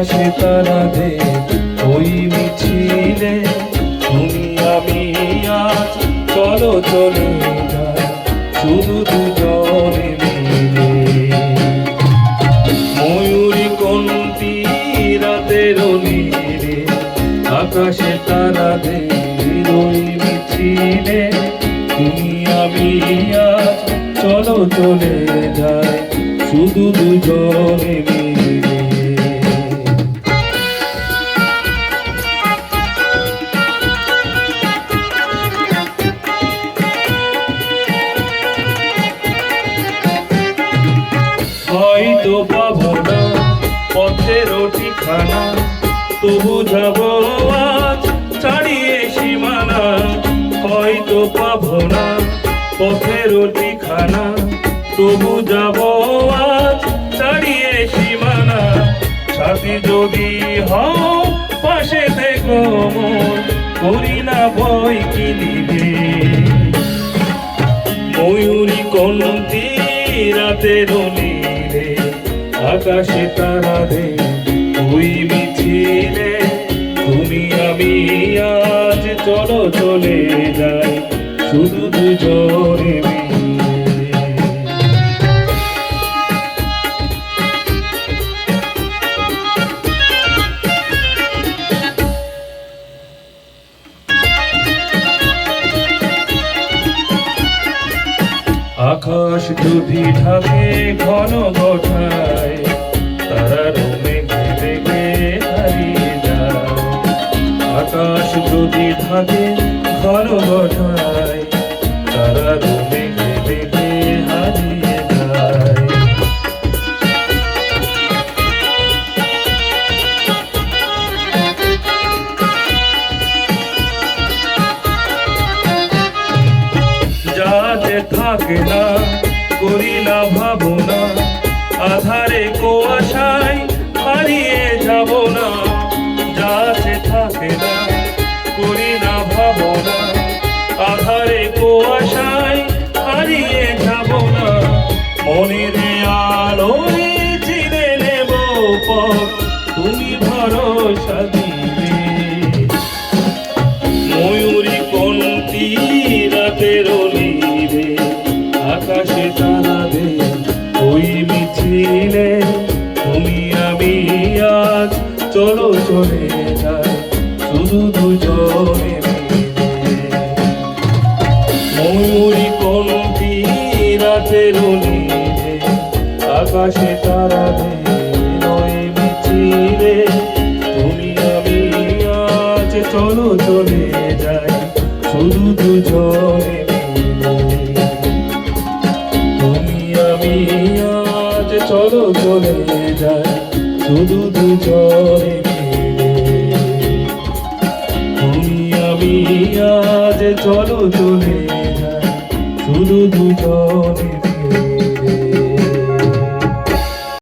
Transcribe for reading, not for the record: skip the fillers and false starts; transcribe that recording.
আকাশে তারাতে ওই মিছিলে তুমি আমি আজ চলো চলে যাই শুধু দুজনে মিলে। ময়ূরী কোনটি রাতের নীলে আকাশে তারাতে ওই মিছিলে তুমি আমি আজ চলো চলে যাই শুধু দুজনে মিলে। হয়তো পাবো না পথের ঠিকানা, তবু যাবো আজ ছাড়িয়ে সীমানা। হয়তো পাবো না পথের ঠিকানা, তবু যাবো আজ ছাড়িয়ে সীমানা। সাথী যদি হও পাশে থেকো মন, করি না ভয় কি নিবে। ময়ূরী কোনটি রাতের নীলে আকাশে তারাতে ওই মিছিলে তুমি আমি আজ চলো চলে যাই শুধু দুজনে মিলে। আকাশ যদি ঢাকে ঘন ঘটায়, তারার মেঘে মেঘে হারিয়ে যায়। আকাশ যদি ঢাকে ঘন ঘটায়, তারার মেঘে মেঘে হারিয়ে যায়। যাতে থাকে না করি না ভাবনা, আধারে কুয়াশায় হারিয়ে যাব না। যাতে থাকে না করি না ভাবনা, আধারে কুয়াশায় হারিয়ে যাব না। মনের আলোয় চিনে নেব পথ, তুমি ভরসা দিবে। ময়ূরী কোনটি রাতের নীলে আকাশে তারাতে ওই মিছিলে তুমি আমি আজ চলো চলে যাই শুধু দুজনে মিলে। ময়ূরী কোনটি রাতের নীলে আকাশে তারাতে ওই মিছিলে তুমি আমি আজ চলো চলে যাই শুধু দুজনে মিলে। তুমি আমি আজ চলো চলে যাই শুধু দুজনে মিলে। তুমি আমি আজ চলো চলে যাই শুধু দুজনে।